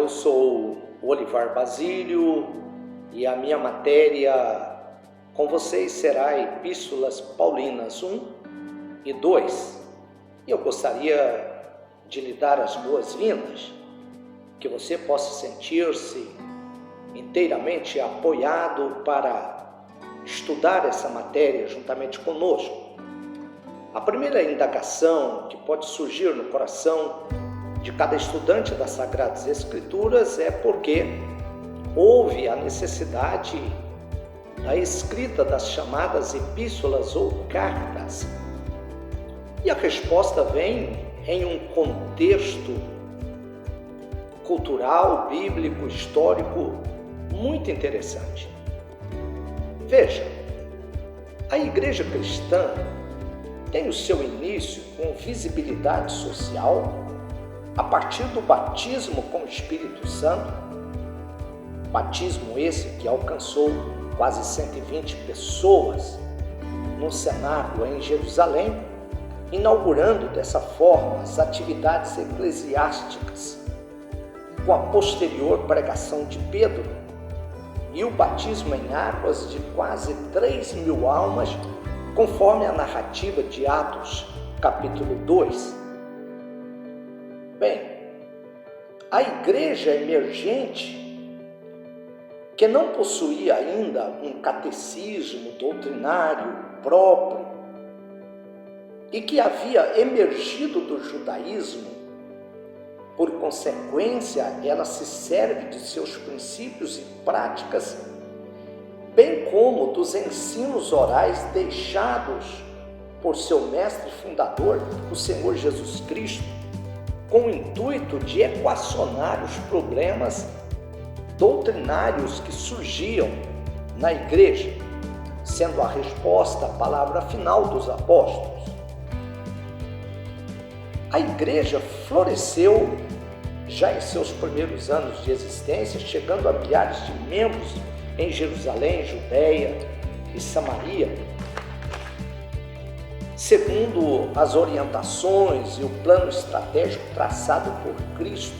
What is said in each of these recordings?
eu sou o Olivar Basílio e a minha matéria com vocês será Epístolas Paulinas 1 e 2. E eu gostaria de lhe dar as boas-vindas, que você possa sentir-se inteiramente apoiado para estudar essa matéria juntamente conosco. A primeira indagação que pode surgir no coração de cada estudante das Sagradas Escrituras é porque houve a necessidade da escrita das chamadas epístolas ou cartas. E a resposta vem em um contexto cultural, bíblico, histórico muito interessante. Veja, a igreja cristã tem o seu início com visibilidade social a partir do batismo com o Espírito Santo, batismo esse que alcançou quase 120 pessoas no cenáculo em Jerusalém, inaugurando dessa forma as atividades eclesiásticas, com a posterior pregação de Pedro e o batismo em águas de quase 3.000 almas, conforme a narrativa de Atos, capítulo 2. Bem, a igreja emergente, que não possuía ainda um catecismo doutrinário próprio e que havia emergido do judaísmo, por consequência, ela se serve de seus princípios e práticas, bem como dos ensinos orais deixados por seu mestre fundador, o Senhor Jesus Cristo, com o intuito de equacionar os problemas doutrinários que surgiam na igreja, sendo a resposta a palavra final dos apóstolos. A igreja floresceu já em seus primeiros anos de existência, chegando a milhares de membros em Jerusalém, Judeia e Samaria, segundo as orientações e o plano estratégico traçado por Cristo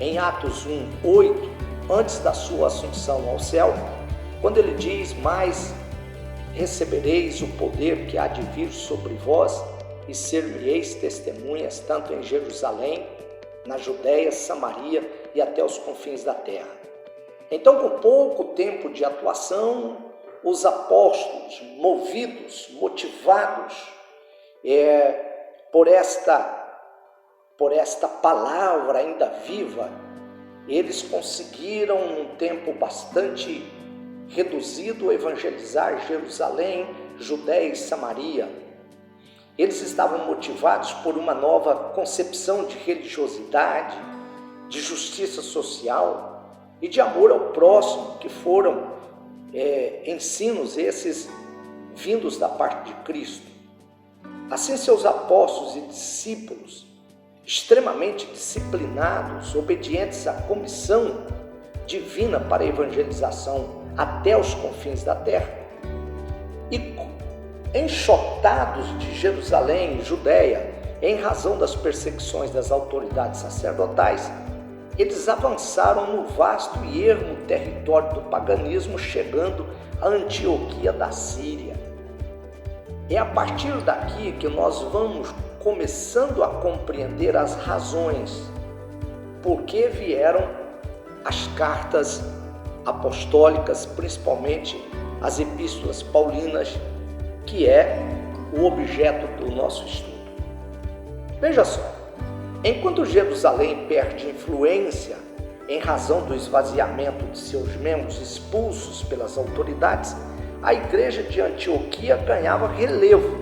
em Atos 1:8, antes da sua assunção ao céu, quando ele diz: "Mas recebereis o poder que há de vir sobre vós, e ser-me-eis testemunhas tanto em Jerusalém, na Judeia, Samaria e até os confins da terra." Então, com pouco tempo de atuação, os apóstolos, motivados por esta palavra ainda viva, eles conseguiram, num tempo bastante reduzido, evangelizar Jerusalém, Judeia e Samaria. Eles estavam motivados por uma nova concepção de religiosidade, de justiça social e de amor ao próximo, que foram ensinos esses vindos da parte de Cristo. Assim, seus apóstolos e discípulos, extremamente disciplinados, obedientes à comissão divina para a evangelização até os confins da terra, e enxotados de Jerusalém e Judeia, em razão das perseguições das autoridades sacerdotais, eles avançaram no vasto e ermo território do paganismo, chegando a Antioquia da Síria. É a partir daqui que nós vamos começando a compreender as razões por que vieram as cartas apostólicas, principalmente as epístolas paulinas, que é o objeto do nosso estudo. Veja só, enquanto Jerusalém perde influência em razão do esvaziamento de seus membros expulsos pelas autoridades, a igreja de Antioquia ganhava relevo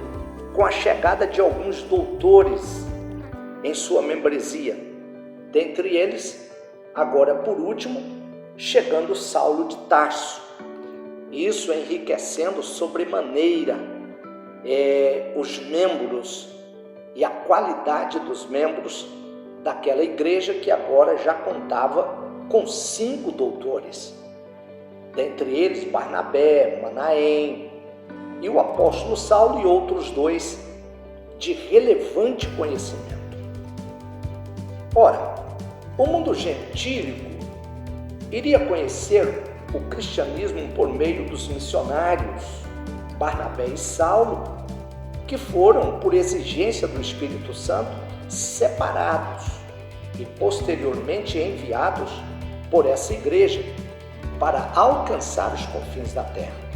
com a chegada de alguns doutores em sua membresia. Dentre eles, agora por último, chegando Saulo de Tarso. Isso enriquecendo sobremaneira os membros e a qualidade dos membros daquela igreja, que agora já contava com 5 doutores. Dentre eles, Barnabé, Manaém e o apóstolo Saulo, e outros 2 de relevante conhecimento. Ora, O mundo gentílico iria conhecer o cristianismo por meio dos missionários Barnabé e Saulo, que foram, por exigência do Espírito Santo, separados e posteriormente enviados por essa igreja para alcançar os confins da terra.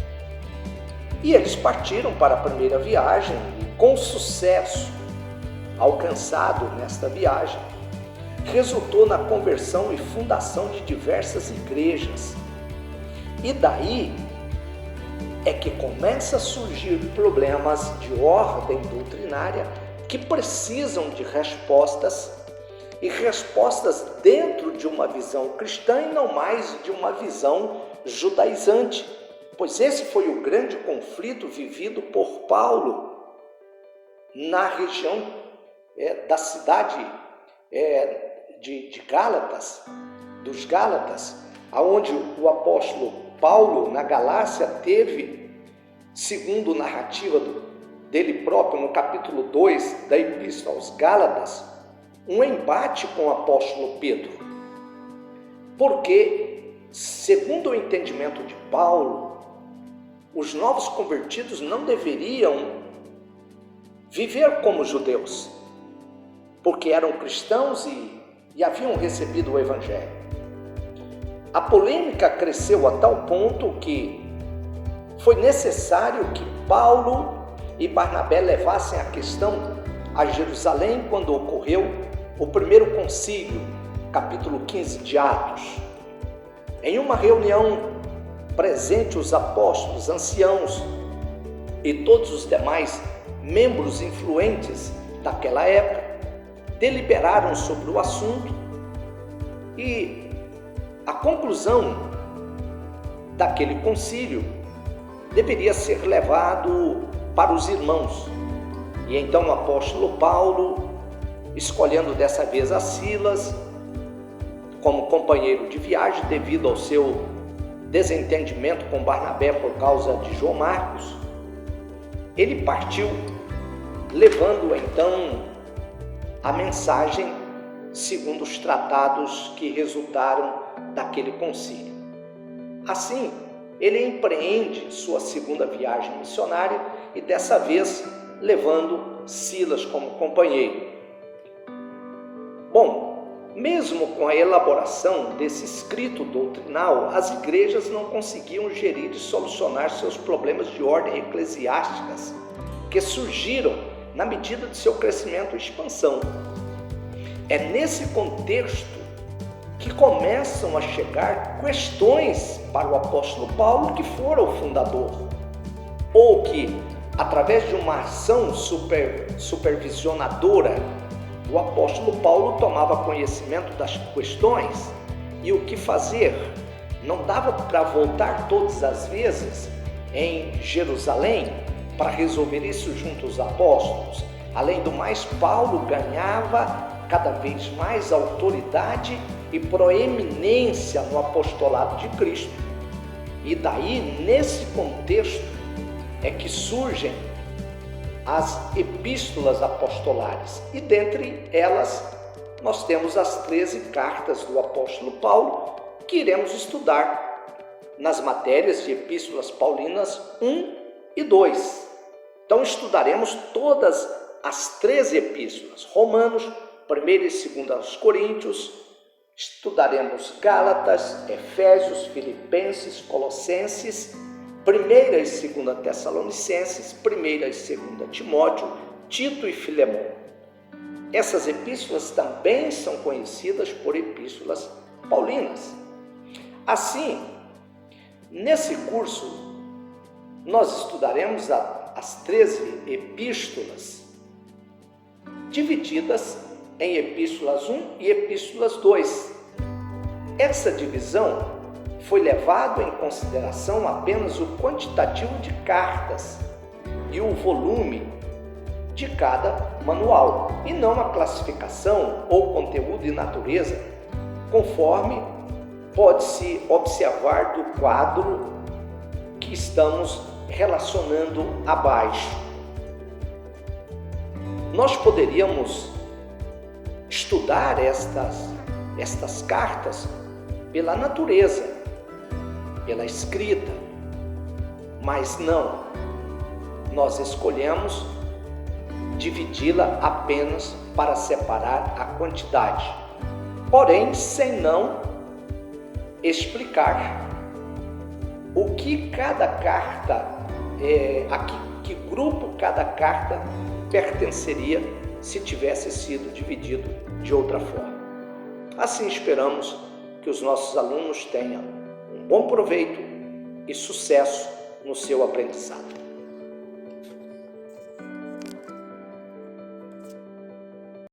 E eles partiram para a primeira viagem e, com sucesso alcançado nesta viagem, resultou na conversão e fundação de diversas igrejas. E daí é que começa a surgir problemas de ordem doutrinária que precisam de respostas, e respostas dentro de uma visão cristã e não mais de uma visão judaizante, pois esse foi o grande conflito vivido por Paulo na região da cidade de Gálatas, dos Gálatas, aonde o apóstolo Paulo, na Galácia, teve, segundo narrativa dele próprio, no capítulo 2 da Epístola aos Gálatas, um embate com o apóstolo Pedro. Porque, segundo o entendimento de Paulo, os novos convertidos não deveriam viver como judeus, porque eram cristãos e haviam recebido o Evangelho. A polêmica cresceu a tal ponto que foi necessário que Paulo e Barnabé levassem a questão a Jerusalém quando ocorreu o primeiro concílio, capítulo 15 de Atos. Em uma reunião presente os apóstolos, anciãos e todos os demais membros influentes daquela época deliberaram sobre o assunto e a conclusão daquele concílio deveria ser levado para os irmãos. E então o apóstolo Paulo, escolhendo dessa vez a Silas como companheiro de viagem devido ao seu desentendimento com Barnabé por causa de João Marcos, ele partiu levando então a mensagem segundo os tratados que resultaram daquele concílio. Assim, ele empreende sua segunda viagem missionária e dessa vez levando Silas como companheiro. Bom, mesmo com a elaboração desse escrito doutrinal, as igrejas não conseguiam gerir e solucionar seus problemas de ordem eclesiásticas que surgiram na medida de seu crescimento e expansão. É nesse contexto que começam a chegar questões para o apóstolo Paulo, que fora o fundador, ou que, através de uma ação supervisionadora, o apóstolo Paulo tomava conhecimento das questões e o que fazer. Não dava para voltar todas as vezes em Jerusalém para resolver isso junto aos apóstolos. Além do mais, Paulo ganhava cada vez mais autoridade e proeminência no apostolado de Cristo. E daí, nesse contexto, é que surgem as epístolas apostolares. E dentre elas, nós temos as 13 cartas do apóstolo Paulo, que iremos estudar nas matérias de epístolas paulinas 1 e 2. Então, estudaremos todas as 13 epístolas: Romanos, 1 e 2 aos Coríntios, estudaremos Gálatas, Efésios, Filipenses, Colossenses, 1 e 2 Tessalonicenses, 1 e 2 Timóteo, Tito e Filemão. Essas epístolas também são conhecidas por epístolas paulinas. Assim, nesse curso, nós estudaremos as 13 epístolas, divididas em epístolas 1 e epístolas 2. Essa divisão foi levado em consideração apenas o quantitativo de cartas e o volume de cada manual, e não a classificação ou conteúdo e natureza, conforme pode-se observar do quadro que estamos relacionando abaixo. Nós poderíamos estudar estas estas cartas pela natureza, pela escrita, mas não, nós escolhemos dividi-la apenas para separar a quantidade, porém sem não explicar o que cada carta, a que grupo cada carta pertenceria se tivesse sido dividido de outra forma. Assim esperamos que os nossos alunos tenham um bom proveito e sucesso no seu aprendizado.